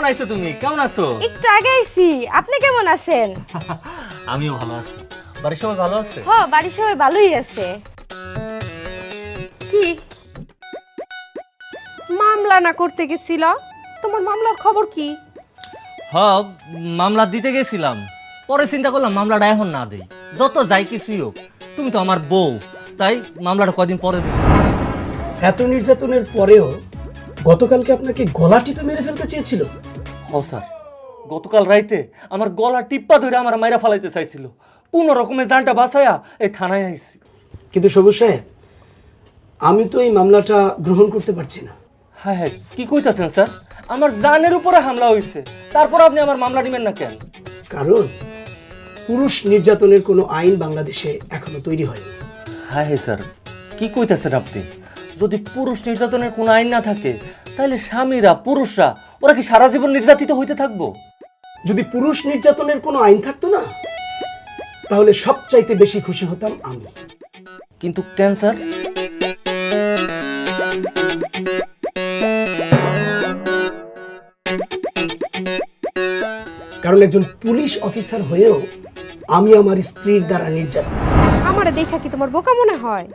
আইছো তুমি? কেমন আছো? একটু আগে আইছি। আপনি কেমন আছেন? আমিও ভালো আছি। বাড়ির সবাই ভালো আছে? হ, বাড়ির সবাই ভালোই আছে। কি মামলা না করতে গেছিল? তোমার মামলার খবর কি? হ্যাঁ, মামলা দিতে গেছিলাম, পরে চিন্তা করলাম মামলাটা এখন না দেই, যত যাই কিছুই হোক, তুমি তো আমার বউ, তাই মামলাটা কদিন পরে দেব। এত নির্যাতনের পরেও গতকালকে আপনাকে গলা টিপে মেরে ফেলতে চেয়েছিল। হ স্যার, গতকাল রাইতে আমার গলা টিপ্পা ধরে আমার মাইরা ফালাইতে চাইছিল। কোন রকমে জানটা বাঁচায়া এই থানায় আইছি। কিন্তু সবুজ সাহেব, আমি তো এই মামলাটা গ্রহণ করতে পারছি না। হ্যাঁ হ্যাঁ, কি কইতাছেন স্যার? আমার জানের উপরে হামলা হয়েছে, তারপর আপনি আমার মামলা নিবেন না কেন? কারণ পুরুষ নির্যাতনের কোনো আইন বাংলাদেশে এখনো তৈরি হয়নি। হ্যাঁ হ্যাঁ স্যার, কি কইতাছেন আপনি? যদি পুরুষ নির্যাতনের কোনো আইন না থাকে, তাহলে স্বামীরা, পুরুষরা, ওরা কি সারা জীবন নির্যাতিত হইতে থাকবো? যদি পুরুষ নির্যাতনের কোনো আইন থাকতো না, তাহলে সবচাইতে বেশি খুশি হতাম আমি। কিন্তু ক্যান্সার, কারণ একজন পুলিশ অফিসার হয়েও আমি আমার স্ত্রীর দ্বারা নির্যাতন। আমারে দেখা কি তোমার বোকা মনে হয়?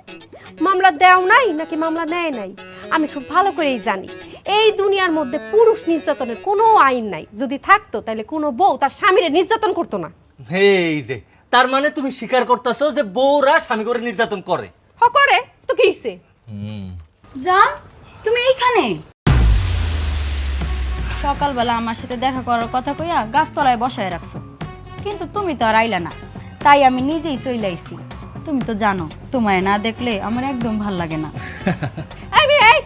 মামলা দেও নাই নাকি মামলা নেয় নাই আমি খুব ভালো করেই জানি। এই দুনিয়ার মধ্যে পুরুষ নির্যাতনের কোনো আইন নাই। যদি থাকতো তাহলে কোনো বউ তার স্বামীরে নির্যাতন করতো না। এই যে, তার মানে তুমি স্বীকার করতেছো যে বউরা স্বামী করে নির্যাতন করে? হ, করে তো কি হইছে? জান, তুমি এইখানে? সকালবেলা আমার সাথে দেখা করার কথা কইয়া গাছতলায় বসায় রাখছো, কিন্তু তুমি তো আর আইলা না, তাই আমি নিজেই চলে আইছি। তুমি তো জানো, তোমায় না দেখলে আমার একদম ভাল লাগে না। এই মেয়ে, এই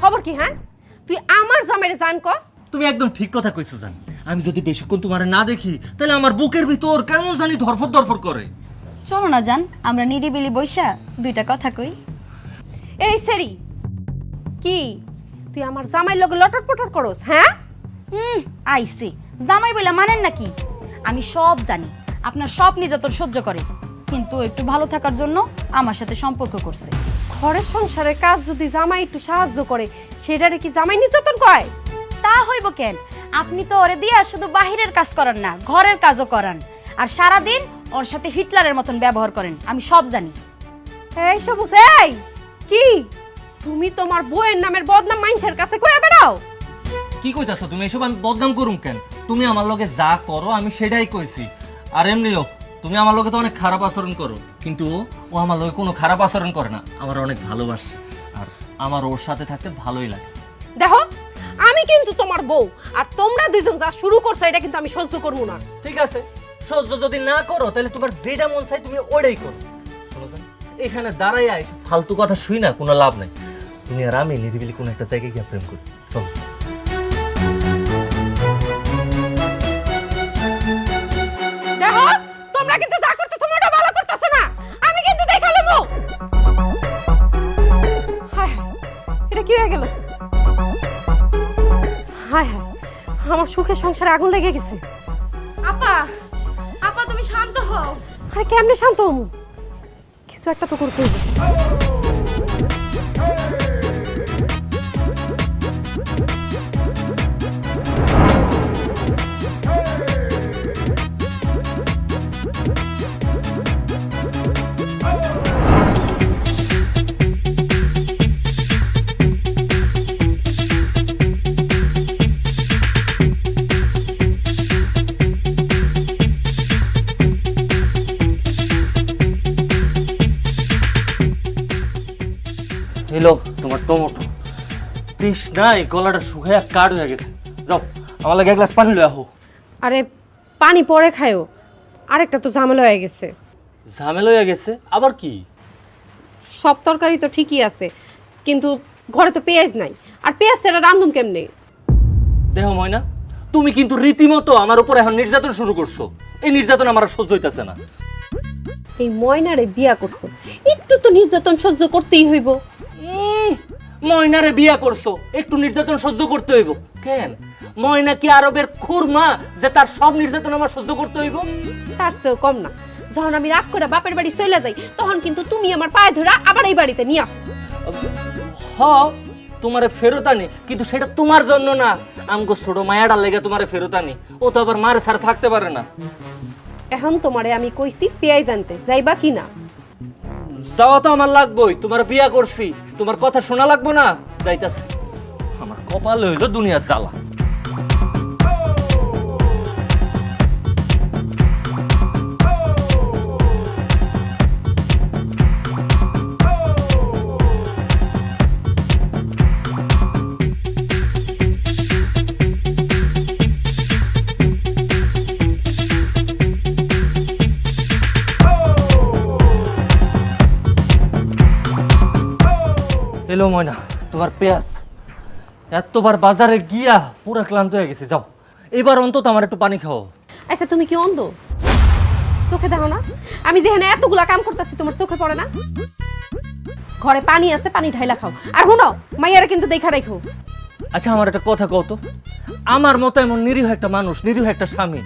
খবর কি? হ্যাঁ, তুই আমার জামাইরে জান কস? তুমি একদম ঠিক কথা কইছো জান। আমি যদি বেশিক্ষণ তোমারে না দেখি, তাহলে আমার বুকের ভিতর কেমন জানি ধরফর ধরফর করে। চলো না জান, আমরা নিরিবিলি বইসা দুইটা কথা কই। এই সেরি, কি তুই আমার জামাইর লগে লটর পটর করস? হ্যাঁ, আইসে জামাই বলে মানেন নাকি? আমি সব জানি, আপনার সব নির্যাতন সহ্য করে, কিন্তু ও একটু ভালো থাকার জন্য আমার সাথে সম্পর্ক করছে। ঘরের সংসারের কাজ যদি জামাই একটু সাহায্য করে, সেটারে কি জামাই নির্যাতন কয়? তা হইব কেন? আপনি তো ওরে দিয়া শুধু বাহিরের কাজ করান না, ঘরের কাজও করান, আর সারাদিন ওর সাথে হিটলারের মতন ব্যবহার করেন। আমি সব জানি। এই সবুজ, এই কি তুমি তোমার বউয়ের নামের বদনাম মানুষের কাছে কইয়া বেড়াও? কি কইতাছো তুমি? এসব আমি বদনাম করুম কেন? তুমি আমার লগে যা করো আমি সেটাই কইছি। আর এমনিও তুমি আমার লগে তো অনেক খারাপ আচরণ করো, কিন্তু ও আমার লগে কোনো খারাপ আচরণ করে না, আমার অনেক ভালোবাসে, আর আমার ওর সাথে থাকতে ভালোই লাগে। দেখো, আমি কিন্তু তোমার বউ, আর তোমরা দুইজন যা শুরু করছো এটা কিন্তু আমি সহ্য করবো না। ঠিক আছে, সহ্য যদি না করো তাহলে তোমার যেটা মন চাই তুমি ওইটাই করো। শোনো জান, এখানে দাঁড়াইয়া এসে ফালতু কথা শুই না, কোনো লাভ নাই। তুমি আর আমি নিরিবিলি কোনো একটা জায়গায় গিয়ে প্রেম করি, চলো। দেখো, তোমরা কিন্তু যা করতেছো মোটেও ভালো করতেছো না। আমি কিন্তু দেখা নেবো। হায় হায়, এটা কি হয়ে গেল? হায় হায়, আমার সুখের সংসারে আগুন লেগে গেছে। আপা, আপা তুমি শান্ত হও। আরে কেমনে শান্ত হমু? কিছু একটা তো করতে হইবে। এলো তোমার টমেটো। তৃষ্ণায় গলাটা শুকায় কাঠ হয়ে গেছে। যাও, আমার লাগে এক গ্লাস পানি লয়ে আহো। আরে পানি পরে খায়ও, আরেকটা তো ঝামেলা হয়ে গেছে। ঝামেলা হয়ে গেছে আবার? কি? সব তরকারি তো ঠিকই আছে, কিন্তু ঘরে তো পেঁয়াজ নাই, আর পেঁয়াজ ছাড়া রান্ধুম কেমনে? দেখো ময়না, তুমি কিন্তু রীতিমতো আমার উপর এখন নির্যাতন শুরু করছো। এই নির্যাতন আমার আর সহ্য হইতাছে না। এই ময়নারে বিয়া করছো, একটু তো নির্যাতন সহ্য করতেই হইব। ময়নারে বিয়া করছো, একটু নির্যাতন সহ্য করতে হইব কেন? ময়না কি আরবের খুরমা যে তার সব নির্যাতন আমার সহ্য করতে হইব? তার চেয়েও কম না। যখন আমি রাগ করে বাপের বাড়ি চলে যাই, তখন কিন্তু তুমি আমার পায়ে ধরা আবার এই বাড়িতে নিয়া। হ, তোমারে ফেরত আনি, কিন্তু সেটা তোমার জন্য না, আমগো ছোট মায়াটার লেগে তোমারে ফেরত আনি, ও তো আবার মারে ছাড়া থাকতে পারে না। এখন তোমারে আমি কইছি পেঁয়াজ আনতে যাইবা কি না? যাওয়া তো আমার লাগবেই, তোমার বিয়া করছি, তোমার কথা শোনা লাগবো না? যাইতাছি। আমার কপাল হইলো দুনিয়া জ্বালা। এলো ময়না, তোমার পেঁয়াজ। এতবার বাজারে গিয়া পুরো ক্লান্ত হয়ে গেছে, যাও এবার অন্তত আমার একটু পানি খাও। আচ্ছা তুমি কি অন্ধ? চোখে দেখো না আমি যেখানে এতগুলা কাম করতেছি, তোমার চোখে পড়ে না? ঘরে পানি আছে, পানি ঢাইলা খাও। আর শুনো, মাইয়ারা কিন্তু দেখা রাখো। আচ্ছা আমার একটা কথা কও তো, আমার মতো এমন নিরীহ একটা মানুষ, নিরীহ একটা স্বামী,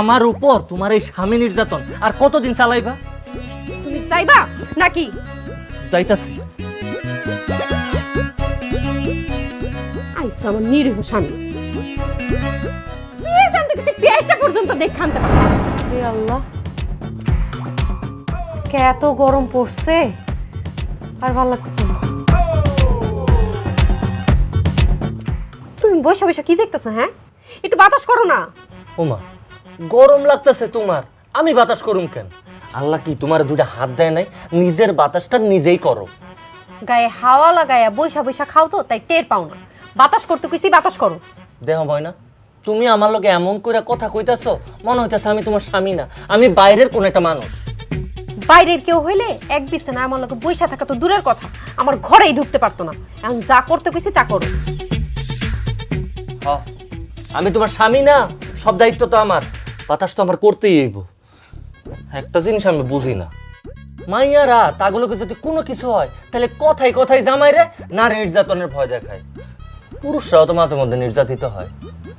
আমার উপর তোমার এই স্বামী নির্যাতন আর কতদিন চালাইবা? তুমি চাইবা নাকি? যাইতাছি। আইসা আমার নিরীহ স্বামী, পেঁয়াজ আনতে গেছি, পেঁয়াজটা পর্যন্ত দেখে আনতে পারো। হে আল্লাহ, আজকে এত গরম পড়ছে আর ভালো লাগতেছে না। তুমি বসে বসে কি দেখতেছো? হ্যাঁ, একটু বাতাস করো না। ওমা, গরম লাগতেছে তোমার, আমি বাতাস করুম কেন? আল্লাহ কি তোমার দুইটা হাত দেয় নাই? নিজের বাতাসটা নিজেই করো। গায়ে হাওয়া লাগায়া বৈশা বৈশা খাও তো, তাই টের পাও না। বাতাস করতে কইছি, বাতাস করো। দেহ ময়না, তুমি আমার লগে এমন করে কথা কইতাছো, মনে হইতাছে আমি তোমার স্বামী না, আমি বাইরের কোন একটা মানুষ। বাইরের কেউ হইলে এক বিছানা আমার লোকে বৈশা থাকা তো দূরের কথা, আমার ঘরেই ঢুকতে পারতো না। এখন যা করতে কইছি তা করো। হ্যাঁ, আমি তোমার স্বামী না, সব দায়িত্ব তো আমার, বাতাস তো আমার করতেই হইব। একটা জিনিস আমি বুঝি না, মাইয়ারা তাগুলোকে যদি কোনো কিছু হয় তাহলে কথাই কথাই জামাইরে নারী নির্যাতনের ভয় দেখায়। পুরুষরাও তো মাঝে মধ্যে নির্যাতিত হয়,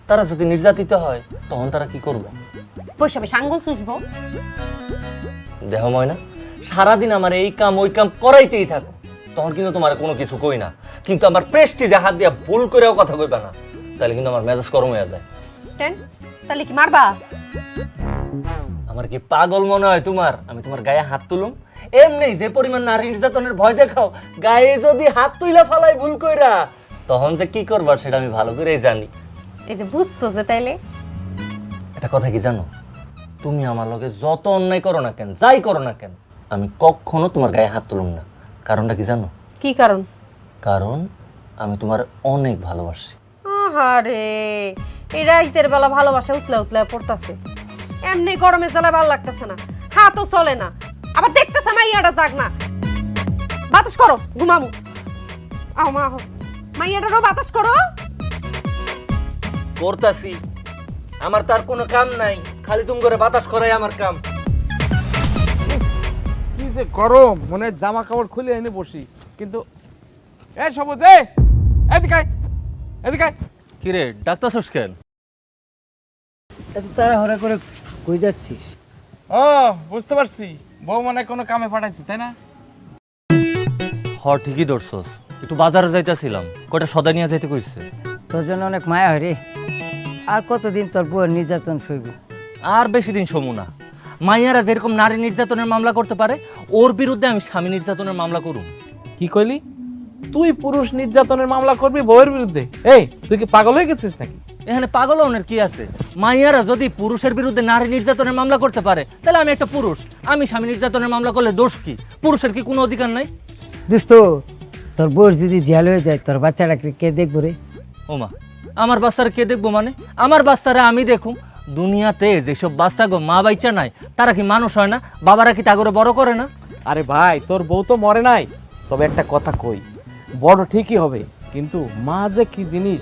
তারা যদি নির্যাতিত হয় তখন তারা কি করবে? বৈশা বৈশা আঙ্গুল চুষবো। দেহ ময়না, সারাদিন আমার এই কাম ওই কাম করাইতেই থাকো, তখন কিন্তু তোমার কোনো কিছু কই না, কিন্তু আমার প্রেস্টিজে হাত দিয়া ভুল করেও কথা কইবা না, তাহলে কিন্তু আমার মেজাজ গরম হয়ে যায়। কেন? তাহলে কি মারবা? আমার কি পাগল মনে হয় তোমার? আমি তোমার গায়ে হাত তুলুম? এমনি যে পরিমাণ নারী নির্যাতনের ভয় দেখাও, গায়ে যদি হাত তুইলা ফালাই ভুল কইরা, তখন যে কি করবা সেটা আমি ভালো করেই জানি। এই যে বুঝছো যে তাইলে এটা কথা কি জানো, তুমি আমার লগে যত অন্যায় করো না কেন, যাই করো না কেন, আমি কখনো তোমার গায়ে হাত তুলুম না। কারণটা কি জানো? কি কারণ? কারণ আমি তোমার অনেক ভালোবাসি। আহারে, এই রাইতের বেলা ভালোবাসা উতলা উতলা পড়তাছে, এমনি গরমে জ্বালা ভালো লাগতেছে না, হাতও চলে না, আবার দেখতেছে মাইয়াটা যাক না। বাতাস করো, ঘুমামু। আও মা, মাইয়াটারও বাতাস করো। করতাছি, আমার তার কোনো কাম নাই, খালি তুমি করে বাতাস করাই আমার কাম। কি যে গরম, মনে হয় জামা কাপড় খুলে এনে বসি, কিন্তু এই সবুজ, এদিকে আয়, এদিকে আয়। কি রে, ডাক্তারছস কেন? এত তাড়াহুড়া করে কই যাচ্ছিস? ও বুঝতে পারছি, বউ মনে হয় কোনো কামে পাঠাইছি, তাই না? ঠিকই ধরছস, একটু বাজারে যাইতেছিলাম, কয়টা সদা নিয়ে যাইতে কইছে। তোর জন্য অনেক মায়া হয় রে। আর কতদিন তোর বউয়ের নির্যাতন সইব? আর বেশি দিন সমু না। মাইয়ারা যেরকম নারী নির্যাতনের মামলা করতে পারে, ওর বিরুদ্ধে আমি স্বামী নির্যাতনের মামলা করুম। কি কইলি? তুই পুরুষ নির্যাতনের মামলা করবি বউয়ের বিরুদ্ধে? এই তুই কি পাগল হয়ে গেছিস নাকি? এখানে পাগল হওয়ার কি আছে? মাইয়ারা যদি পুরুষের বিরুদ্ধে নারী নির্যাতনের মামলা করতে পারে, তাহলে আমি একটা পুরুষ, আমি স্বামী নির্যাতনের মামলা করলে দোষ কি? পুরুষের কি কোনো অধিকার নাই? দোস্ত, তোর বউর যদি জেল হয়ে যায়, তোর বাচ্চাটাকে কে দেখবো রে? ওমা, আমার বাচ্চারা কে দেখবো মানে? আমার বাচ্চারা আমি দেখুম। দুনিয়াতে যেসব বাচ্চা গো মা বাইচা নাই, তারা কি মানুষ হয় না? বাবারা কি তাগরে বড় করে না? আরে ভাই, তোর বউ তো মরে নাই, তবে একটা কথা কই, বড় ঠিকই হবে, কিন্তু মা যে কি জিনিস,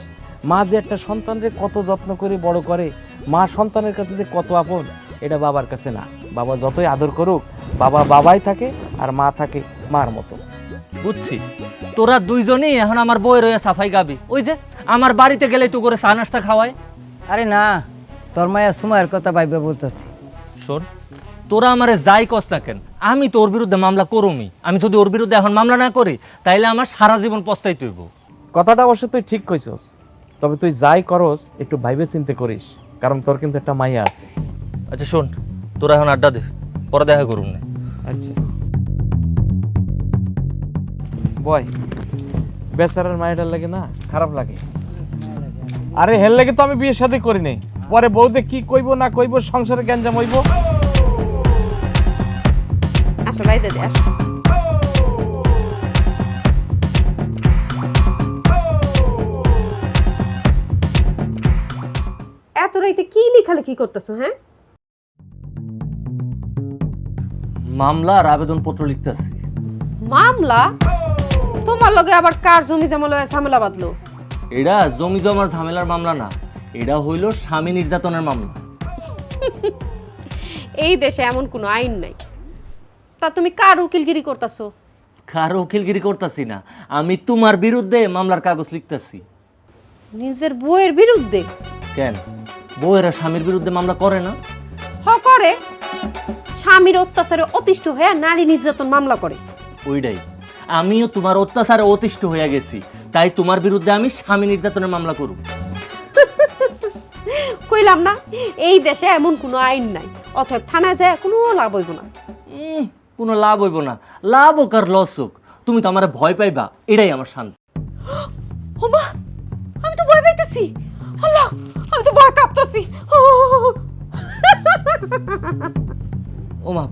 মা যে একটা সন্তানকে কত যত্ন করে বড় করে, মা সন্তানের কাছে যে কত আপন, এটা বাবার কাছে না। বাবা যতই আদর করুক, বাবা বাবাই থাকে আর মা থাকে মার মতো। বুঝছি, তোরা দুইজনই এখন আমার বউয়ের হয়ে সাফাই গাবি। ওই যে আমার বাড়িতে গেলে তো করে চা নাস্তা খাওয়ায়। আরে না, তোর মায়া সুমায়ের কথা ভাইবা বলতেছি। শোন, তোরা আমারে যাই কস না কেন, আমি তো ওর বিরুদ্ধে মামলা করুমি। আমি যদি ওর বিরুদ্ধে এখন মামলা না করি, তাইলে আমার সারা জীবন পস্তাইতে হইব। কথাটা অবশ্য তুই ঠিক কইছস, তবে তুই যাই করস একটু ভাইবে চিন্তে করিস, কারণ তোর কিন্তু একটা মাইয়া আছে। আচ্ছা শোন, তোরা এখন আড্ডা দে, পরে দেখা করুন না। আচ্ছা বয়, বেচারার মায়েটার লাগে না খারাপ লাগে। আরে হেল লাগে তো আমি বিয়ের সাথে করি নাই, পরে বউতে কি কইব না কইব, সংসারে গ্যাঞ্জাম হইব। আসো বাইরে দে আসো। এত রাইতে কি লেখালেখি করতেছো? হ্যাঁ, মামলা আর আবেদনপত্র লিখতেছি। মামলা? তোমার লগে আবার কার জমি জমা লয়ে ঝামেলা বাঁধলো? এটা জমি জমার ঝামেলার মামলা না, এটা হইল স্বামী নির্যাতনের মামলা। এই দেশে এমন কোনো আইন নাই, তা তুমি কার উকিলগিরি করতেছো? কারো উকিলগিরি করতেছি না, আমি তোমার বিরুদ্ধে মামলার কাগজ লিখতেছি। নিজের বউয়ের বিরুদ্ধে? কেন, বউয়েরা স্বামীর বিরুদ্ধে মামলা করে না? করে, স্বামীর অত্যাচারে অতিষ্ঠ হয়ে নারী নির্যাতন মামলা করে। ওইটাই, আমিও তোমার অত্যাচারে অতিষ্ঠ হয়ে গেছি, তাই তোমার বিরুদ্ধে আমি স্বামী নির্যাতনের মামলা করব। কইলাম না, এই দেশে এমন কোনো আইন নাই, অতএব থানায় যায় কোনো লাভ হইব না। কোনো লাভ হইব না, লাভ হোক আর লস হোক, তুমি তো আমার ভয় পাইবা, এটাই আমার শান্তি। ওমা, আমি তো ভয় পাইতেছি। আল্লাহ, আমি তো ভয় কাঁপতেছি। ওমা,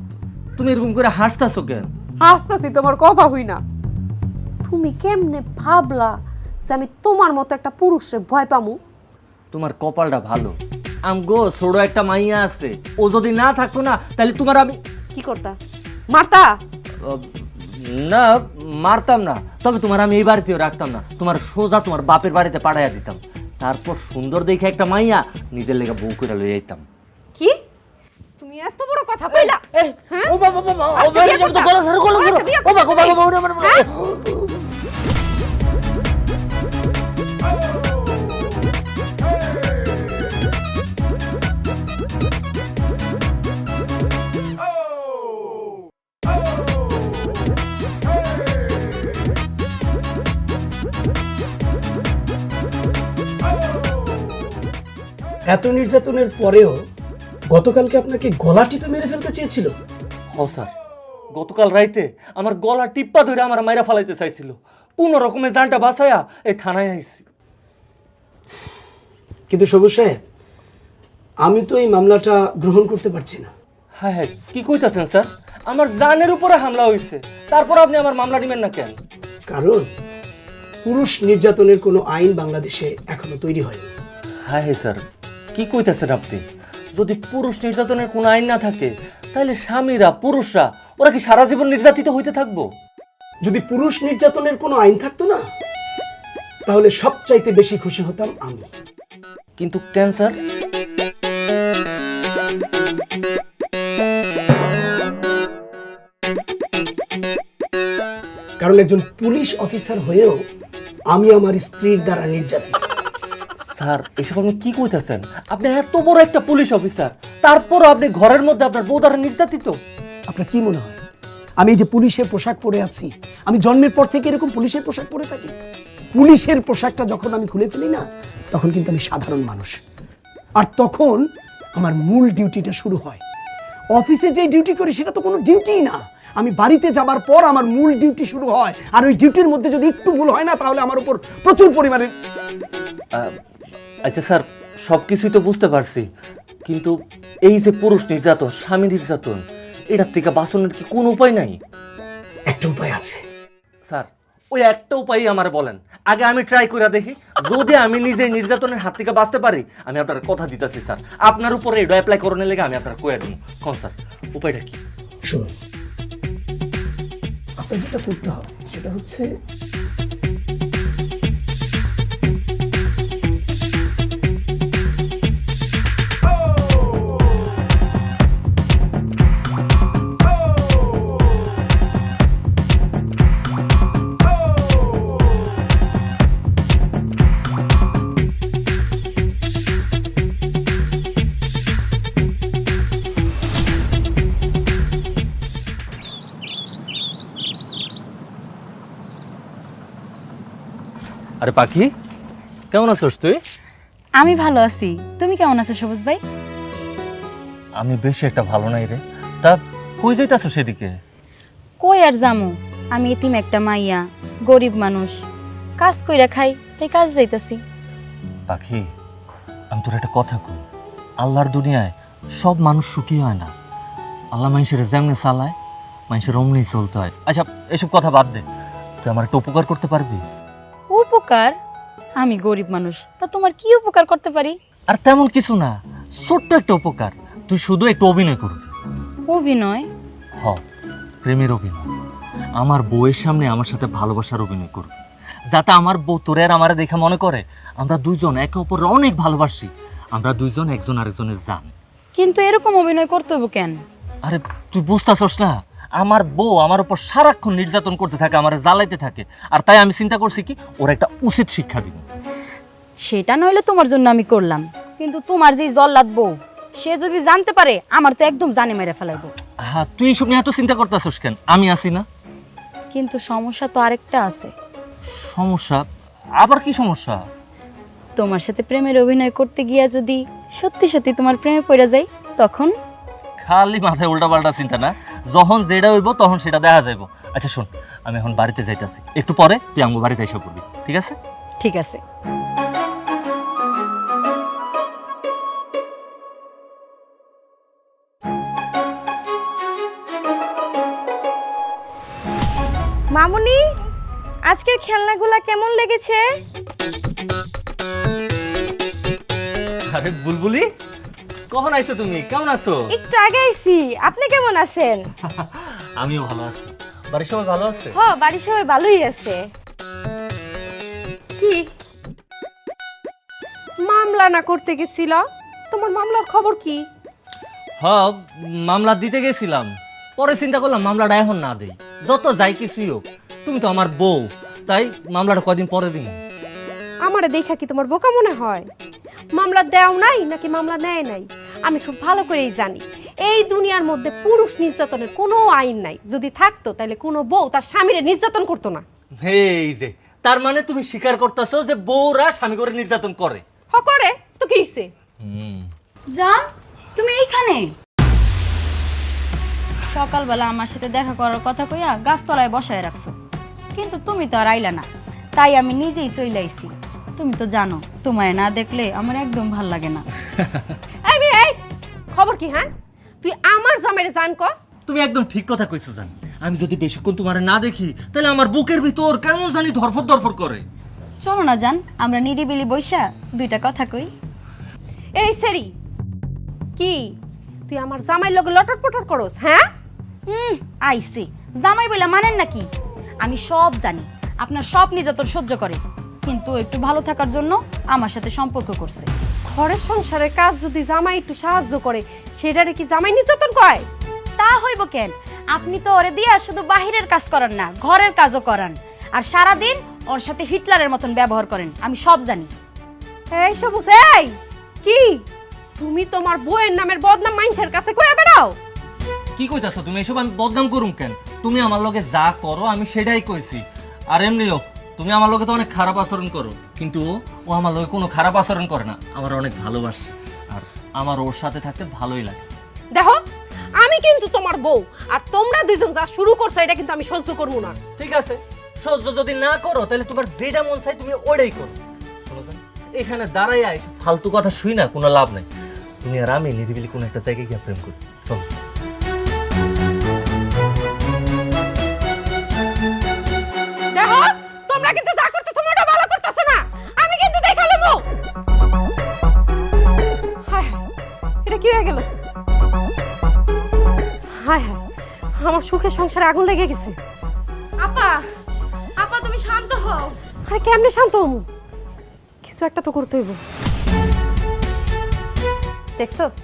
তুমি এরকম করে হাসতাছো কেন? হাসতেছি তোমার কথা হই না। তুমি কেমনে ভাবলা যে আমি তোমার মতো একটা পুরুষে ভয় পামু? তোমার কপালটা ভালো, আমগো ছোট একটা মাইয়া আছে, ও যদি না থাকতো না তাহলে তোমার আমি কি করতা? মারতা? না, মারতাম না, তবে তোমার আমি এই বাড়িতেও রাখতাম না, তোমার সোজা তোমার বাপের বাড়িতে পাঠাইয়া দিতাম, তারপর সুন্দর দেখে একটা মাইয়া নিজের লেগে বউ করে লইয়া যাইতাম। কি তুমি এত বড় কথা কইলা? হ্যাঁ? ও বাবা বাবা, ও বাইরে যাবে তো, গলা ধরো, গলা ধরো। ও বাবা বাবা বাবা, এত নির্যাতনের পরেও গতকালকে আপনাকে গলা টিপে মেরে ফেলতে চেয়েছিল? ও স্যার, গতকাল রাইতে আমার গলা টিপ্পা ধরে আমার মাইরা ফালাইতে চাইছিল, কোন রকমের জানটা বাঁচায়া এই থানায় আইছি। কিন্তু সবুজ সাহেব, আমি তো এই মামলাটা গ্রহণ করতে পারছি না। হ্যাঁ হ্যাঁ, কি কইতাছেন স্যার? আমার জানের উপরে হামলা হয়েছে, তারপর আপনি আমার মামলা নিবেন না কেন? কারণ পুরুষ নির্যাতনের কোনো আইন বাংলাদেশে এখনো তৈরি হয়নি। হ্যাঁ হ্যাঁ স্যার, কি কইতাছেন আপনি? যদি পুরুষ নির্যাতনের কোনো আইন না থাকে, তাহলে স্বামীরা, পুরুষরা, ওরা কি সারা জীবন নির্যাতিত হইতে থাকবো? যদি পুরুষ নির্যাতনের কোনো আইন থাকতো না, তাহলে সবচাইতে বেশি খুশি হতাম আমি। কিন্তু কেন স্যার? কারণ একজন পুলিশ অফিসার হয়েও আমি আমার স্ত্রীর দ্বারা নির্যাতিত। স্যার, এসব আপনি কি কইতাছেন? আপনি এত বড় একটা পুলিশ অফিসার, তারপরও আপনি ঘরের মধ্যে আপনার বউ দ্বারা নির্যাতিত? আপনার কি মনে হয় আমি এই যে পুলিশের পোশাক পরে আছি, আমি জন্মের পর থেকে এরকম পুলিশের পোশাক পরে থাকি? পুলিশের পোশাকটা যখন আমি খুলে ফেলি না, তখন কিন্তু আমি সাধারণ মানুষ, আর তখন আমার মূল ডিউটিটা শুরু হয়। অফিসে যে ডিউটি করি সেটা তো কোনো ডিউটিই না, আমি বাড়িতে যাবার পর আমার মূল ডিউটি শুরু হয়, আর ওই ডিউটির মধ্যে যদি একটু ভুল হয় না, তাহলে আমার উপর প্রচুর পরিমাণে। আচ্ছা স্যার, সব কিছুই তো বুঝতে পারছি, কিন্তু এই যে পুরুষ নির্যাতন, স্বামী নির্যাতন, এটার থেকে বাঁচানোর কি কোনো উপায় নাই? একটা উপায় আছে স্যার, ওই একটা উপায়ই আমার বলেন, আগে আমি ট্রাই করে দেখি, যদি আমি নিজে নির্যাতনের হাত থেকে বাঁচতে পারি, আমি আপনার কথা দিতেছি স্যার, আপনার উপরে এটা অ্যাপ্লাই করানোর লেগে আমি আপনার কয়ে দেবো। কোন স্যার, উপায়টা কি? শুনুন, আপনার যেটা করতে হবে সেটা হচ্ছে আরে পাখি, কেমন আছিস তুই? আমি ভালো আছি, তুমি কেমন আছো সবুজ ভাই? আমি বেশি একটা ভালো নাই রে। তা কই যাইতাছো সেদিকে? কই আর জামু, আমি এতিম একটা মাইয়া, গরিব মানুষ, কাজ কইরা খাই, তাই কাজ যাইতাছি। পাখি, আমি তোর একটা কথা কই, আল্লাহর দুনিয়ায় সব মানুষ সুখী হয় না। আল্লাহ মানুষের যেমনি চালায়, মানুষের অমনি চলতে হয়। আচ্ছা, এসব কথা বাদ দে, তুই আমার একটা উপকার করতে পারবি? উপকার? আমি গরিব মানুষ, তা তোমার কি উপকার করতে পারি? আর তেমন কিছু না, ছোট্ট একটা উপকার। তুই শুধু একটু অভিনয় করবি। অভিনয়? হ, প্রেমের অভিনয়। আমার বউয়ের সামনে আমার সাথে ভালোবাসার অভিনয় করবি, যাতে আমার বউ তোরে আর আমারে দেখে মনে করে আমরা দুইজন একে অপরের অনেক ভালোবাসি, আমরা দুইজন একজন আরেকজনের জান। কিন্তু এরকম অভিনয় করতে হবে কেন? আরে তুই বুঝতেছস না, আমার বউ আমার উপর সারাক্ষণ নির্যাতন করতে থাকে, আমার জ্বালাইতে থাকে, আর তাই আমি চিন্তা করছি কি ওর একটা উচিত শিক্ষা দিব। সেটা নইলে তোমার জন্য আমি করলাম, কিন্তু তোমার যে জল্লাদ বউ, সে যদি জানতে পারে আমার তো একদম জানে মেরে ফেলাইব। হ্যাঁ, তুই এইসব নিয়ে এত চিন্তা করতেছস কেন? আমি আছি না। কিন্তু সমস্যা তো আরেকটা আছে। সমস্যা? আবার কি সমস্যা? তোমার সাথে প্রেমের অভিনয় করতে গিয়া যদি সত্যি সত্যি তোমার প্রেমে পড়ে যাই, তখন? খালি মাথায় উল্টাপাল্টা চিন্তা না, যখন যেটা হইব তখন সেটা দেখা যাইব। আচ্ছা শোন, আমি এখন বাড়িতে যাইতাছি, একটু পরে তুই আমার বাড়িতে এসে পড়বি, ঠিক আছে? ঠিক আছে। মামুনি, আজকের খেলনাগুলা কেমন লেগেছে? আরে বুলবুলি, কখন আইছো তুমি? কেমন আছো? একটু আগে আইছি। আপনি কেমন আছেন? আমিও ভালো আছি। বাড়ির সবাই ভালো আছে? হ, বাড়ির সবাই ভালোই আছে। কি মামলা না করতে গেছিল? তোমার মামলার খবর কি? হ্যাঁ, মামলা দিতে গেছিলাম, পরে চিন্তা করলাম মামলাটা এখন না দেই, যত যাই কিছুই হোক, তুমি তো আমার বউ, তাই মামলাটা কদিন পরে দিন। আমারে দেখা কি তোমার বোকা মনে হয়? মামলা দেও নাই নাকি মামলা নেয় নাই আমি খুব ভালো করেই জানি। এই দুনিয়ার মধ্যে পুরুষ নির্যাতনের কোনো আইন নাই। যদি থাকতো তাহলে কোনো বউ তার স্বামীরে নির্যাতন করতো না। এই যে, তার মানে তুমি স্বীকার করতেছো যে বউরা স্বামী করে নির্যাতন করে? হ, করে তো কি হইছে? জান, তুমি এইখানে? সকালবেলা আমার সাথে দেখা করার কথা কইয়া গাছতলায় বসায় রাখছো, কিন্তু তুমি তো আর আইলা না, তাই আমি নিজেই চলে আইছি। তুমি তো জানো তোমায় না দেখলে আমার একদম ভাল লাগে না। এই মেয়ে, এই খবর কি? হ্যাঁ, তুই আমার জামাইরে জান কস? তুমি একদম ঠিক কথা কইছো জান। আমি যদি বেশিক্ষণ তোমারে না দেখি, তাহলে আমার বুকের ভিতর কেমন জানি ধরফর ধরফর করে। চলো না জান, আমরা নিরিবিলি বইসা দুইটা কথা কই। এই সেরি, কি তুই আমার জামাইর লগে লটর পটর করস? হ্যাঁ, আইসে জামাই বলে মানেন নাকি? আমি সব জানি, আপনার সব নির্যাতন সহ্য করে, কিন্তু একটু ভালো থাকার জন্য আমার সাথে সম্পর্ক করছে। ঘরের সংসারের কাজ যদি জামাই একটু সাহায্য করে, সেটারে কি জামাই নির্যাতন কয়? তা হইব কেন? আপনি তো ওরে দিয়া শুধু বাহিরের কাজ করান না, ঘরের কাজও করান, আর সারাদিন ওর সাথে হিটলারের মতন ব্যবহার করেন। আমি সব জানি। এই সবুজ, এই কি তুমি তোমার বউয়ের নামের বদনাম মানুষের কাছে কইয়া বেড়াও? কি কইতাছো তুমি? এসব আমি বদনাম করুম কেন? তুমি আমার লগে যা করো আমি সেটাই কইছি। আর এমনিও তুমি আমার লগে তো অনেক খারাপ আচরণ করো, কিন্তু ও আমার লগে কোনো খারাপ আচরণ করে না, আমার অনেক ভালোবাসে, আর আমার ওর সাথে থাকতে ভালোই লাগে। দেখো, আমি কিন্তু তোমার বউ, আর তোমরা দুইজন যা শুরু করছো এটা কিন্তু আমি সহ্য করবো না। ঠিক আছে, সহ্য যদি না করো তাহলে তোমার যেটা মন চাই তুমি ওইটাই করো। শোনো জান, এখানে দাঁড়াইয়া এসে ফালতু কথা শুই না, কোনো লাভ নাই। তুমি আর আমি নিরিবিলি কোনো একটা জায়গায় গিয়ে প্রেম করি, চলো। দেখো, তোমরা কিন্তু যা করতেছো মোটা ভালো করতেছো না। আমি কিন্তু দেখা নেবো। হায় হায়, এটা কি হয়ে গেল? হায় হায়, আমার সুখের সংসারে আগুন লেগে গেছে। আপা, আপা তুমি শান্ত হও। আরে কেমনে শান্ত হমু? কিছু একটা তো করতে হইব। দেখছস,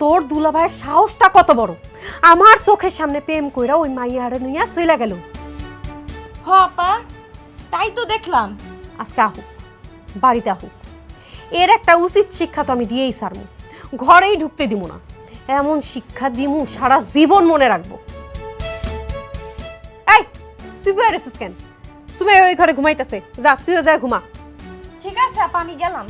তোর দুলাভাইয়ের সাহসটা কত বড়! আমার চোখের সামনে প্রেম কইরা ওই মাইয়ারে নিয়া চইলা গেল। হ আপা, তাই তো দেখলাম। আজকে আহুক, বাড়িতে আহুক, এর একটা উচিত শিক্ষা তো আমি দিয়েই ছাড়বো। ঘরেই ঢুকতে দিব না। এমন শিক্ষা দিমু সারা জীবন মনে রাখবো। এই, তুই বেরেছিস কেন? সুমে ওই ঘরে ঘুমাইতেছে, যা তুইও যা ঘুমা। ঠিক আছে আপা, আমি গেলাম।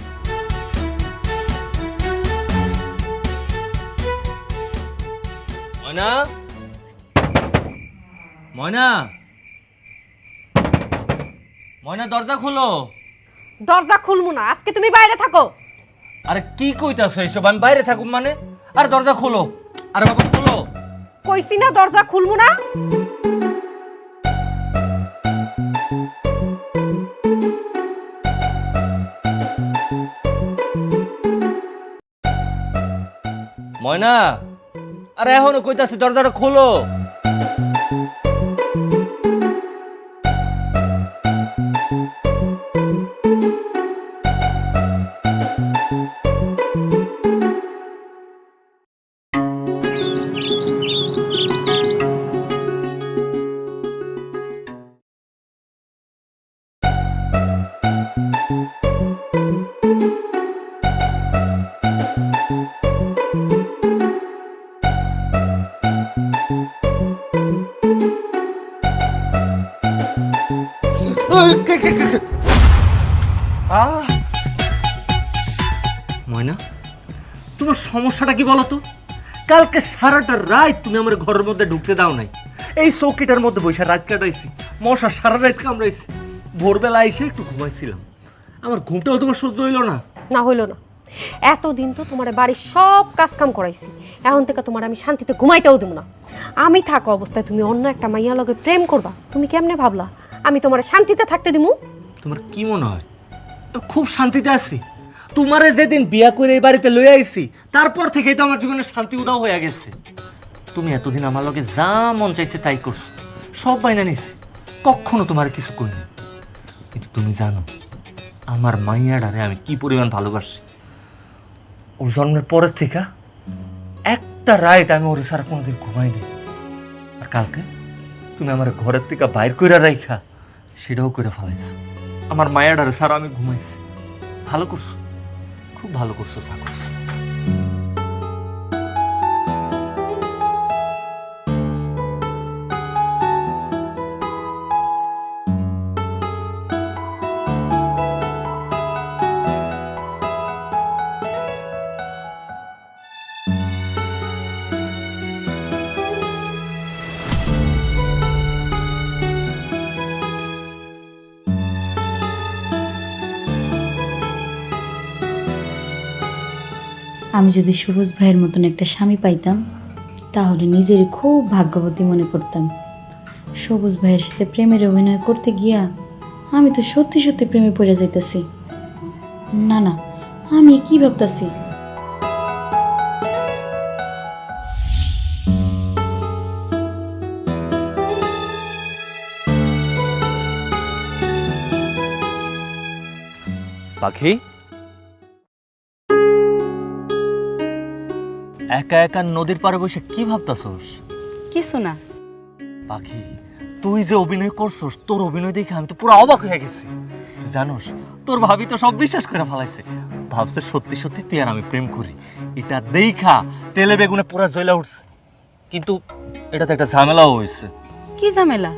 ময়না, ময়না, ময়না, দরজা খোলো। দরজা খুলবো না, আজকে তুমি বাইরে থাকো। আরে কি কইতাছো এইসব? আমি বাইরে থাকুম মানে? আর দরজা খোলো। আরে বাবা খোলো। কইছি না দরজা খুলবো না। ময়না, আরে এখনো কইতাছি দরজাটা খোলো। ময়না, তোমার সমস্যাটা কি বলো তো? কালকে সারাটা রাত তুমি আমার ঘরের মধ্যে ঢুকতে দাও নাই। এই চৌকিটার মধ্যে বসে রাত কাটাইছি, মশা সারা রাত কামড়াইছি। ভোরবেলা এসে একটু ঘুমাইছিলাম, আমার ঘুমটাও তোমার সহ্য হইলো না। না হইল না, এতদিন তো তোমার বাড়ির সব কাজ কাম করাইছি, এখন থেকে তোমার আমি শান্তিতে ঘুমাইতেও দেবো না। আমি থাকা অবস্থায় তুমি অন্য একটা মাইয়া লগে প্রেম করবা, তুমি কেমনে ভাবলা আমি তোমার শান্তিতে থাকতে দিমু? তোমার কি মনে হয় আমি খুব শান্তিতে আছি? তোমারে যেদিন বিয়া করে এই বাড়িতে লই আইছি তারপর থেকেই তো আমার জীবনের শান্তি উদাও হয়ে গেছে। তুমি এতদিন আমার লগে যা মন চাইছে তাই করছো, সব বাইনা নিছি, কখনো তোমার কিছু করিনি। কিন্তু তুমি জানো আমার মাইয়াডারে আমি কি পরিমাণ ভালোবাসি। ওর জন্মের পরের থেকে একটা রাত আমি ওর সারা কোনোদিন ঘুমাইনি। আর কালকে তুমি আমার ঘরের থেকে বাইর করে রাইখা সেটাও করে ফেলাইছো। আমার মায়াডারে সারা আমি ঘুমাইছি। ভালো করছো, খুব ভালো করছো। যা করছো আমি যদি সবুজ ভাইয়ের মতন একটা স্বামী পাইতাম তাহলে নিজের খুব ভাগ্যবতী মনে করতাম। সবুজ ভাইয়ের সাথে প্রেমের অভিনয় করতে গিয়া আমি তো সত্যি সত্যি প্রেমে পড়ে যাইতাছি। না না, আমি কি ভাবতাছি? পাখি, একা একা নদীর পাড়ে বসে কি ভাবতাছস? কিছু না। পাখি, তুই যে অভিনয় করছস, তোর অভিনয় দেখে আমি তো পুরো অবাক হয়ে গেছি। তুই জানোস তোর ভাবি তো সব বিশ্বাস করে ফেলাইছে, ভাবছে সত্যি সত্যি তুই আর আমি প্রেম করি। এটা দেখা তেলে বেগুনে পুরা জ্বলা উঠছে। কিন্তু এটাতে একটা ঝামেলাও হয়েছে। কি ঝামেলা?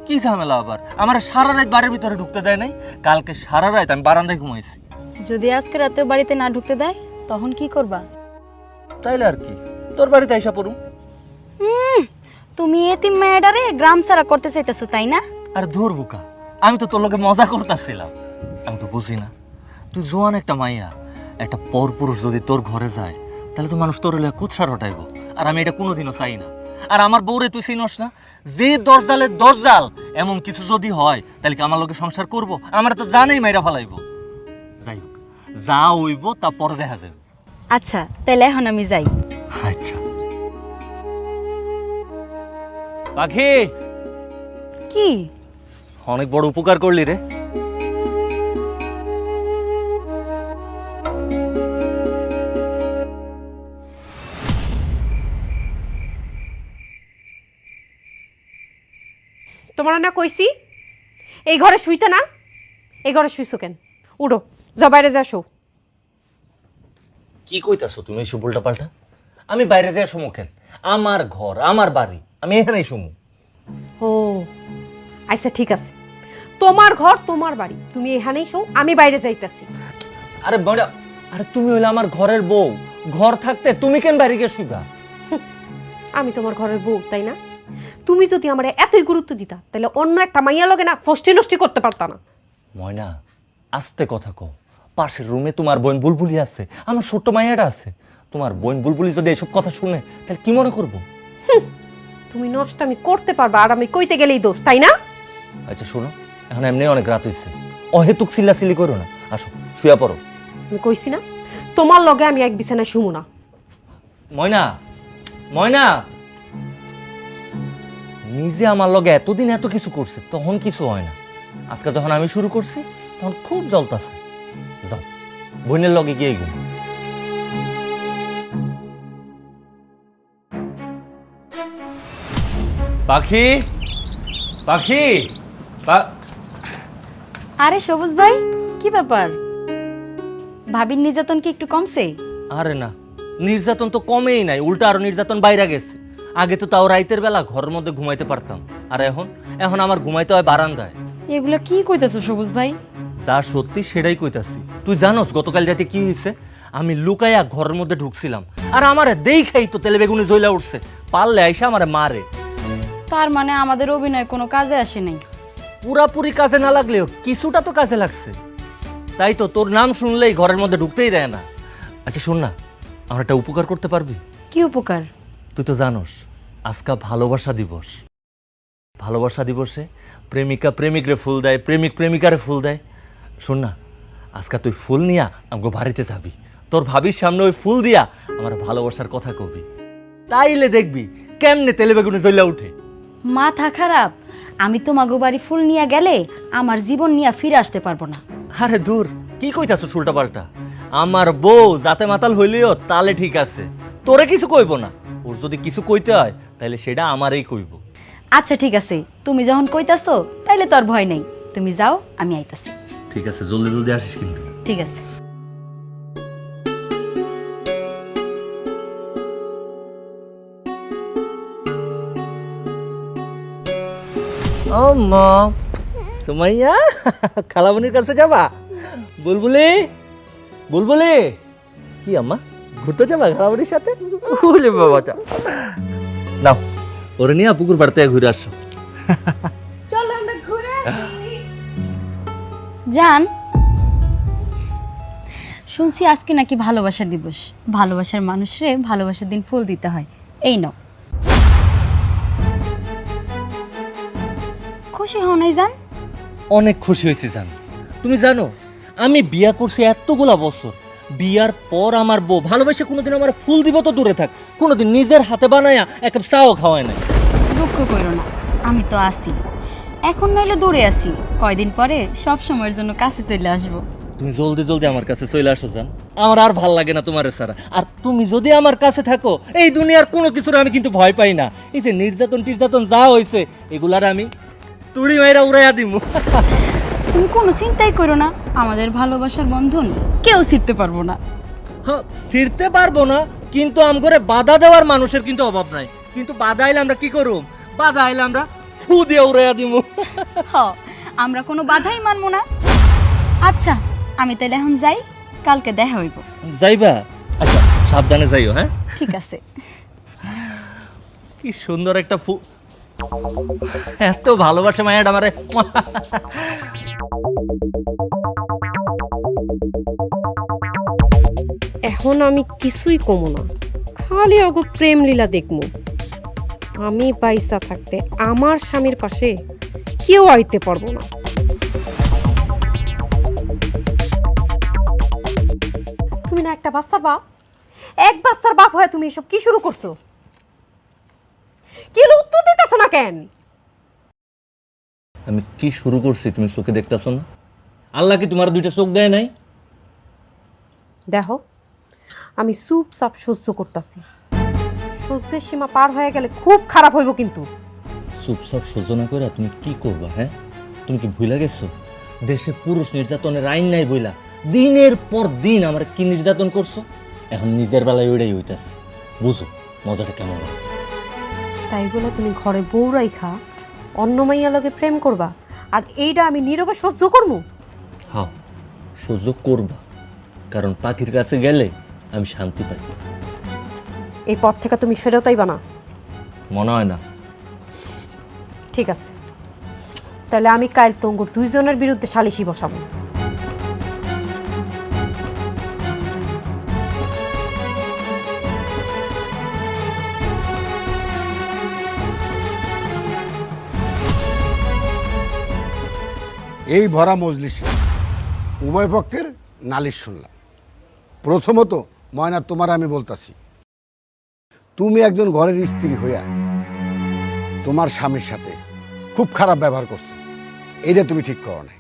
কি ঝামেলা আবার? আমার সারা রাত বাড়ির ভিতরে ঢুকতে দেয় নাই। কালকে সারা রাত আমি বারান্দায় ঘুমাইছি। যদি আজকে রাতে বাড়িতে না ঢুকতে দেয় তখন কি করবা? তাইলে আর কি, তোর বাড়িতে আইসা পড়ুম। তুমি এতিম মেয়েটারে গ্রাম সারা করতে চাইতেছো তাই না? আর ধর বোকা, আমি তো তোর লগে মজা করতেছিলাম। আমি তো বুঝি না তুই জোয়ান একটা মাইয়া, একটা পরপুরুষ যদি তোর ঘরে যায় তাহলে তো মানুষ তোর লগে কুৎসার হটাইব। আর আমি এটা কোনোদিনও চাই না। আর আমার বউরে তুই চিনস না, যে দরজালের দরজাল, এমন কিছু যদি হয় তাহলে কি আমার লগে সংসার করব? আমার তো জানেই মাইরা ফেলাইব। যাই হোক, যা হইব তা পরে দেখা যাবে। আচ্ছা তাহলে এখন আমি যাই। আচ্ছা পাখি, কি অনেক বড় উপকার করলি রে। তোমার না কইছি এই ঘরে শুইতে না, এই ঘরে শুইছো কেন? উঠো, যাও বাইরে যা শো। কি কইতাছো তুমি এসব উল্টা পাল্টা? আমি বাইরে যাই শুমু কেন? আমার ঘর, আমার বাড়ি, আমি এখানেই শুমু। ও আচ্ছা ঠিক আছে, তোমার ঘর তোমার বাড়ি, তুমি এখানেই শো, আমি বাইরে যাইতাছি। আরে ময়না, আরে তুমি হইলে আমার ঘরের বউ, ঘর থাকতে তুমি কেন বাইরে গিয়ে শুইবা? আমি তোমার ঘরের বউ, তাই না? তুমি যদি আমার এতই গুরুত্ব দিতা তাহলে অন্য একটা মাইয়া লগে না ফষ্টি নষ্টি করতে পারতা না। ময়না, আস্তে কথা কও। পাশের রুমে তোমার বোন বুলবুলি আছে, আমার ছোট্ট মাইয়াটা আছে। তোমার বোন বুলবুলি যদি এসব কথা শুনে তাহলে কি মনে করবো? তুমি নষ্ট আমি করতে পারবা, আর আমি কইতে গেলেই দোষ, তাই না? আচ্ছা শোনো, এখন এমনি অনেক রাত হয়েছে, অহেতুক চিল্লাচিল্লি করো না, আসো শুয়া পড়ো। আমি কইছি না তোমার লগে আমি এক বিছানায় শুমু না। ময়না, ময়না, নিজে আমার লগে এতদিন এত কিছু করছে, তখন কিছু হয় না। আজকে যখন আমি শুরু করছি তখন খুব জ্বলতাছে। যাও বোনের লগে গিয়ে ঘুম। পাখি, পাখি, আরে সবুজ ভাই, কি ব্যাপার? ভাবির নির্যাতন কি একটু কমছে? আরে না, নির্যাতন তো কমেই নাই, উল্টা আরো নির্যাতন বাইরে গেছে। আগে তো তাও রাইতের বেলা ঘরের মধ্যে ঘুমাইতে পারতাম, আর এখন এখন আমার ঘুমাইতে হয় বারান্দায়। এগুলো কি কইতাছো সবুজ ভাই? যা সত্যি সেটাই কইতাছি। তুই জানোস গতকাল রাতে কি হয়েছে? আমি লুকাইয়া ঘরের মধ্যে ঢুকছিলাম, আর আমারে দেখাই তো তেলে বেগুনে জ্বলা উঠছে, পারলে আইসা আমারে মারে। তার মানে আমাদের অভিনয় কোনো কাজে আসে নাই? পুরাপুরি কাজে না লাগলেও কিছুটা তো কাজে লাগছে। তাই তো তোর নাম শুনলেই ঘরের মধ্যে ঢুকতেই দেয় না। আচ্ছা শোন না, আমার একটা উপকার করতে পারবি? কি উপকার? তুই তো জানোস আজকে ভালোবাসা দিবস। ভালোবাসা দিবসে প্রেমিকা প্রেমিকরে ফুল দেয়, প্রেমিক প্রেমিকারে ফুল দেয়। শোন না, আজকে তুই ফুল নিয়া আমাকে বাড়িতে যাবি, তোর ভাবির সামনে ওই ফুল দিয়া আমার ভালোবাসার কথা কবি, তাইলে দেখবি কেমনে তেলে বেগুনে জ্বলা উঠে। মাথা খারাপ? আমি তোমাগো বাড়ি ফুল নিয়ে গেলে আমার জীবন নিয়ে ফিরে আসতে পারবো না। আরে দূর, কি কইতাছ উল্টা পাল্টা? আমার বউ যাতে মাতাল হইলেও তালে ঠিক আছে, তোরে কিছু কইব না। ওর যদি কিছু কইতে হয় তাহলে সেটা আমারই কইব। আচ্ছা ঠিক আছে, তুমি যখন কইতাছো তাইলে তোর ভয় নেই, তুমি যাও, আমি আইতাছি। ঠিক আছে, জলদি জলদি আসিস কিন্তু। ঠিক আছে। ও মা, সুমাইয়া খালামনির কাছে যাবা? বুলবুলি, বুলবুলি, কি আম্মা ঘুরতে যাবা খালামনির সাথে? ওরে বাবাটা, নাও ওরে নিয়ে পুকুর পাড়তে ঘুরে আসো। চলো আমরা ঘুরে জান, শুনছি আজকে নাকি ভালোবাসা দিবস, ভালোবাসার মানুষরে ভালোবাসার দিন ফুল দিতে হয়। এই নাও। খুশি হও নাই জান? অনেক খুশি হয়েছি জান। তুমি জানো আমি বিয়া করছি এতগুলা বছর, বিয়ার পর আমার বউ ভালোবেসে কোনোদিন আমার ফুল দিব তো দূরে থাক, কোনোদিন নিজের হাতে বানায়া এক কাপ চাও খাওয়ায় নাই। দুঃখ করো না, আমি তো আছি। এখন নইলে দূরে আছি, কয়দিন পরে সব সময়ের জন্য কাছে চলে আসবো। তুমি জলদি জলদি আমার কাছে চলে আসো জান, আমার আর ভাল লাগে না তোমার ছাড়া। আর তুমি যদি আমার কাছে থাকো এই দুনিয়ার কোনো কিছুর আমি কিন্তু ভয় পাই না। এই যে নির্যাতন টির্যাতন যা হয়েছে এগুলার আমি তুড়ি মাইরা উড়াইয়া দিমু। তুমি কোনো চিন্তাই করো না, আমাদের ভালোবাসার বন্ধন কেউ ছিঁড়তে পারবো না। হ্যাঁ, ছিড়তে পারবো না, কিন্তু আমগরে বাধা দেওয়ার মানুষের কিন্তু অভাব নাই। কিন্তু বাধা আইলে আমরা কি করুম? বাধা আইলে আমরা ফু দিয়ে উড়াইয়া দিমু। হ, আমরা কোনো বাধাই মানবো না। আচ্ছা আমি তাহলে এখন যাই, কালকে দেখা হইব। যাইবা? আচ্ছা সাবধানে যাইও। হ্যাঁ ঠিক আছে। কি সুন্দর একটা ফু, এত ভালোবাসে মায়াটা আমারে। এখন আমি কিছুই কমো না, খালি অগো প্রেম লীলা দেখমু। আমি পয়সা থাকতে আমার স্বামীর পাশে কেউ আইতে পারবো না। তুমি না একটা বাচ্চার বাপ, এক বাচ্চার বাপ হয়ে তুমি এসব কি শুরু করছো? কি উত্তর দিতেছো না কেন? আমি কি শুরু করছি তুমি চোখে দেখতেছো না? আল্লাহ কি তোমার দুইটা চোখ দেয় নাই? দেখো আমি চুপচাপ সহ্য করতেছি, সহ্যের সীমা পার হয়ে গেলে খুব খারাপ হইব কিন্তু। চুপচাপ সহ্য না করে তুমি কি করবা? হ্যাঁ তুমি কি ভুলে গেছো দেশে পুরুষ নির্যাতনের আইন নাই বইলা দিনের পর দিন আমার কি নির্যাতন করছো? এখন নিজের বেলায় ওইটাই হইতাছে, বুঝো মজাটা কেমন লাগে। তাই বলে তুমি ঘরে বউ রাইখা অন্য মাইয়া লগে প্রেম করবা আর এইটা আমি নীরবে সহ্য করবো? হ্যাঁ, সুযোগ করবা, কারণ পাখির কাছে গেলে আমি শান্তি পাই। এই পথ থেকে তুমি ফেরতাইবা না? মনে হয় না। ঠিক আছে, তাহলে আমি কাল তঙ্গ দুইজনের বিরুদ্ধে সালিশি বসাবো। এই ভরা মজলিসে উভয় পক্ষের নালিশ শুনলাম। প্রথমত ময়না, তোমার আমি বলতাছি, তুমি একজন ঘরের স্ত্রী হইয়া তোমার স্বামীর সাথে খুব খারাপ ব্যবহার করছো, এইটা তুমি ঠিক করো নাই।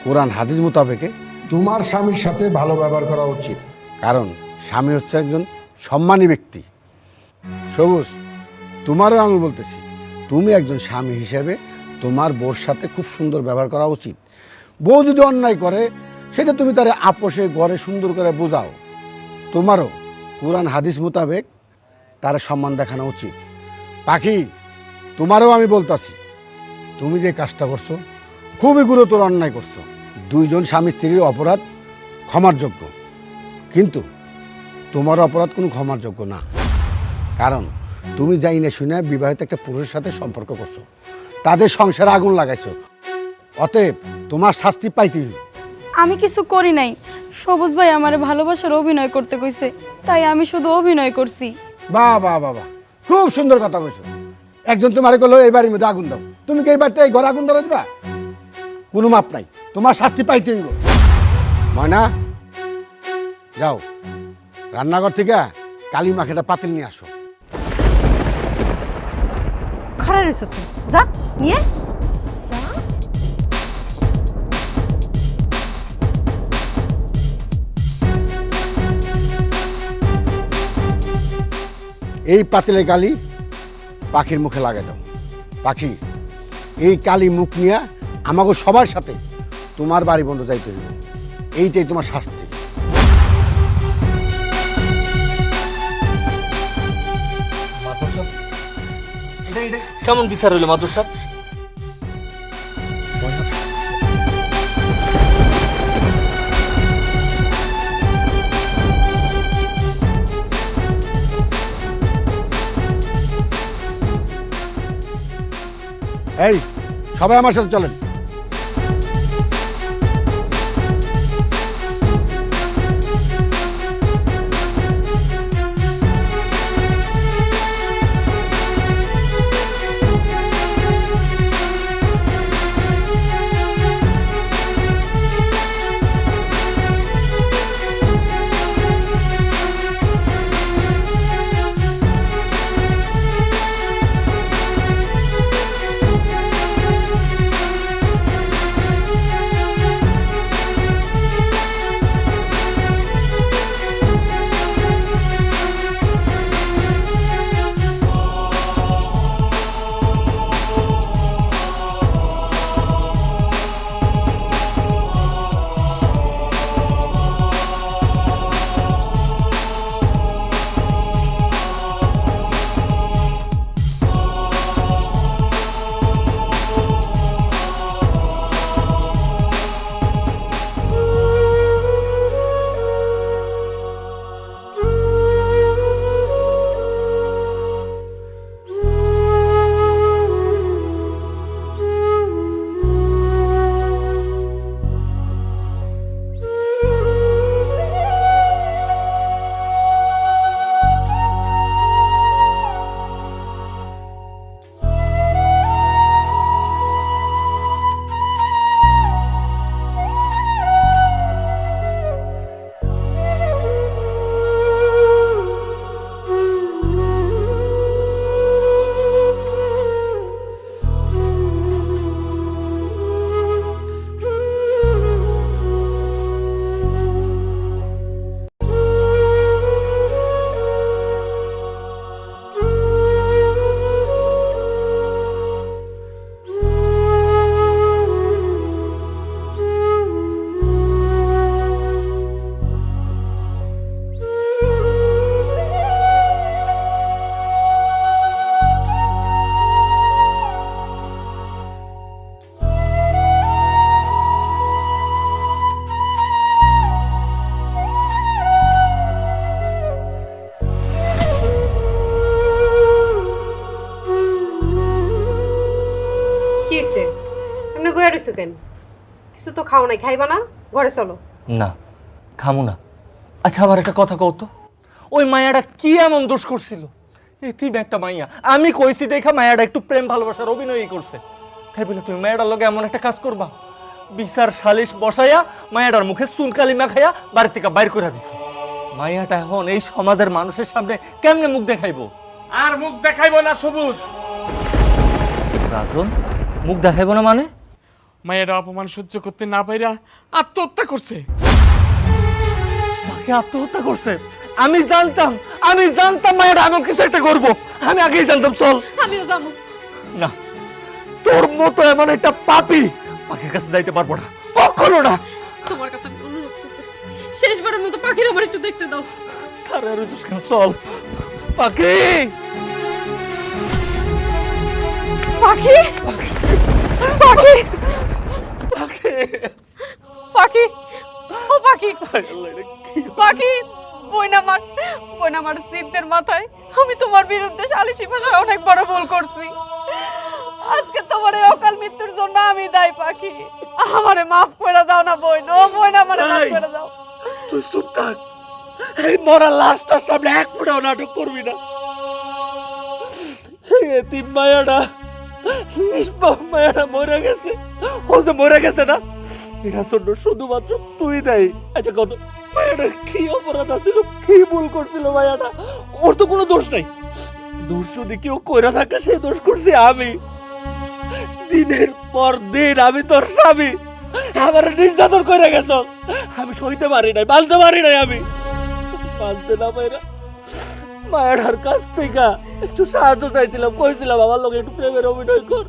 কোরআন হাদিস মোতাবেকে তোমার স্বামীর সাথে ভালো ব্যবহার করা উচিত, কারণ স্বামী হচ্ছে একজন সম্মানী ব্যক্তি। সবুজ, তোমারও আমি বলতেছি, তুমি একজন স্বামী হিসেবে তোমার বউর সাথে খুব সুন্দর ব্যবহার করা উচিত। বউ যদি অন্যায় করে সেটা তুমি তার আপোষে ঘরে সুন্দর করে বোঝাও। তোমারও কোরআন হাদিস মোতাবেক তার সম্মান দেখানো উচিত। পাখি, তোমারও আমি বলতাছি, তুমি যে কাজটা করছো খুবই গুরুতর অন্যায় করছো। দুইজন স্বামী স্ত্রীর অপরাধ ক্ষমার যোগ্য, কিন্তু তোমার অপরাধ কোনো ক্ষমার যোগ্য না, কারণ তুমি যাই না শুনে বিবাহিত একটা পুরুষের সাথে সম্পর্ক করছো, তাদের সংসারে আগুন লাগাইছো। অতএব তোমার শাস্তি পাইতেই হবে। আমি কিছু করি নাই, সবুজ ভাই আমার ভালোবাসার অভিনয় করতে কইছে, তাই আমি শুধু অভিনয় করছি। বাহ বাহ বাহ বাহ, খুব সুন্দর কথা কইছো। একজন তোমার কইলো এই বাড়ির মধ্যে আগুন দাও, তুমি কি এই বাড়িতে এই ঘরে আগুন ধরে দিবা? কোনো মাপ নাই, তোমার শাস্তি পাইতে হইব। ময়না, যাও রান্নাঘর থেকে কালী মাখেটা পাতিল নিয়ে আসো। খারাপ রেছো, যা নিয়ে যা। এই পাতিলে কালি পাখির মুখে লাগাই দাও। পাখি, এই কালি মুখ নিয়ে আমাকে সবার সাথে তোমার বাড়ি বন্ধ যাইতে হইব, এইটাই তোমার শাস্তি। এটা কেমন বিচার হইলো মাদুর সাহেব? এই সবাই আমার সাথে চলেন। বইয়া রইছো কেন? কিছু তো খাও নাই, খাইবা না? ঘরে চলো। না, খামু না। আচ্ছা, আমার একটা কথা কও তো, ওই মায়াটা কি এমন দোষ করছিল? এতিম একটা মাইয়া, আমি কইছি দেখা মায়াটা একটু প্রেম ভালোবাসার অভিনয়ই করছে, তাই বলে তুমি মায়াটার লগে এমন একটা কাজ করবা? বিচার সালিশ বসাইয়া মায়াটার মুখে চুনকালি মাখাইয়া বাড়ি থেকে বাইর করে দিছে। মায়াটা এখন এই সমাজের মানুষের সামনে কেমনে মুখ দেখাইবো? আর মুখ দেখাইবো না সবুজ। রাজন, মুখ দেখাইবো না মানে? মায়েরা অপমান সহ্য করতে না পাইরা আত্মহত্যা করছে। মাকে আত্মহত্যা করছে? আমি জানতাম মায়াটা এমন কিছু একটা করবো, আমি আগেই জানতাম। চল। আমিও যাবো। না, তোর মতো এমন একটা পাপী পাখির কাছে যাইতে পারবো না, কখনো না। তোমার কাছে আমি অনুরোধ করতেছি, শেষবারের মতো পাখির আমার একটু দেখতে দাও। তারে আর কেন? চল পাখি। পাখি, পাখি, পাখি, পাখি, ও পাখি, পাখি, বোন আমার সিদ্ধের মাথায় আমি তোমার বিরুদ্ধে সালিশি ভাষায় অনেক বড় ভুল করছি। আজকে তোমার এই অকাল মৃত্যুর জন্য আমি দায়ী। পাখি, আমারে মাফ করে দাও না বোন। ও বোন, আমারে মাফ করে দাও। তুই চুপ থাক। এই মরা লাশটার সামনে এক ফুটাও নাটক করবি না। এতিম মায়াটা, নিষ্পাপ মায়াটা মরে গেছে। ও যে মরে গেছে না, এটা জন্য শুধুমাত্র তুই দেয়। আচ্ছা কত, মায়াটা কি অপরাধ আছিল, কি ভুল করছিল মায়াটা? ওর তো কোনো দোষ নাই। দোষ যদি কেউ কইরা থাকে, সেই দোষ করছি আমি। দিনের পর দিন আমি তোর স্বামী, আমার নির্যাতন করে গেছ, আমি সইতে পারি নাই, মানতে পারি নাই। আমি মানতে না পাইরা মায়াটার কাছ থেকে একটু সাহায্য চাইছিলাম, কইছিলাম আমার লোক একটু প্রেমের অভিনয় কর।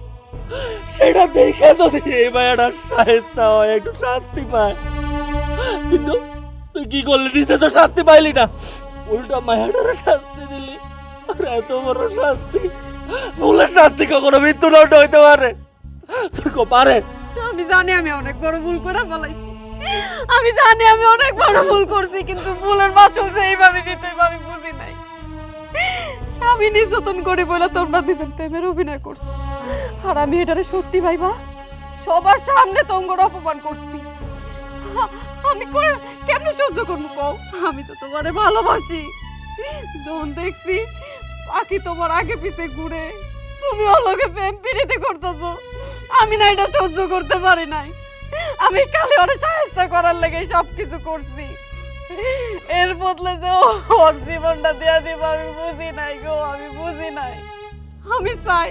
সেটা দেখে যদি এই মায়াটার শায়েস্তা হয়, একটু শাস্তি পায়। কিন্তু তুই কি করলি? দিতে তো শাস্তি পাইলি না, উল্টা মায়াটার শাস্তি দিলি। আর এত বড় শাস্তি, ভুলের শাস্তি কখনো মৃত্যুদণ্ড হইতে পারে? তুই কো পারে? আমি জানি আমি অনেক বড় ভুল করে ফেলাইছি, আমি জানি আমি অনেক বড় ভুল করছি, কিন্তু ভুলের মাসুল যে এইভাবে দিতে হইবে আমি বুঝি নাই। স্বামী নির্যাতন করে বলে তোমরা দুজন প্রেমের অভিনয় করছো, আর আমি এটারে সত্যি ভাইবা সবার সামনে তোমরা অপমান করছি। আমি কেমনে সহ্য করবো কও? আমি তো তোমারে ভালোবাসি। যখন দেখছি পাখি তোমার আগে পিছে ঘুরে, তুমি অলগে প্রেম প্রীতি করতেছো, আমি না এটা সহ্য করতে পারি নাই। আমি কালে ওরে সাহায্য করার লেগে সবকিছু করছি, এর বদলে যে ওর জীবনটা দেয়া দিব আমি বুঝি নাই গো, আমি বুঝি নাই। আমি চাই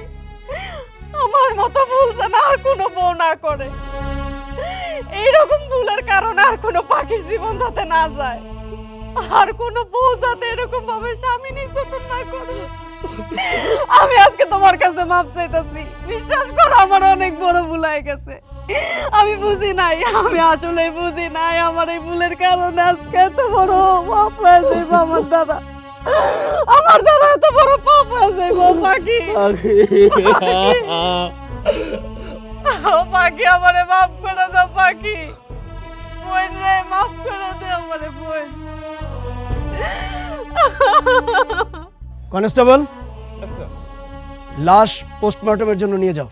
আমার মতো ভুল যেন আর কোনো বউ না করে, এইরকম ভুলের কারণে আর কোনো পাখির জীবন যাতে না যায়, আর কোনো বউ যাতে এরকম ভাবে স্বামী নির্যাতন না করে। আমি আজকে তোমার কাছে মাপ চাইতেছি, বিশ্বাস করো আমার অনেক বড় ভুল হয়ে গেছে, আমি বুঝি নাই, আমি আসলে বুঝি নাই। আমার এই ভুলের কারণে আজকে এত বড় পাপ হয়ে যাইব আমার দ্বারা, আমার দ্বারা এত বড় পাপ হয়ে যাইব। পাখি, ও পাখি, আমারে মাফ করে দাও। পাখি বোন রে, মাফ করে দে আমারে বোন। কনস্টেবল, লাশ পোস্টমর্টমের জন্য নিয়ে যাও।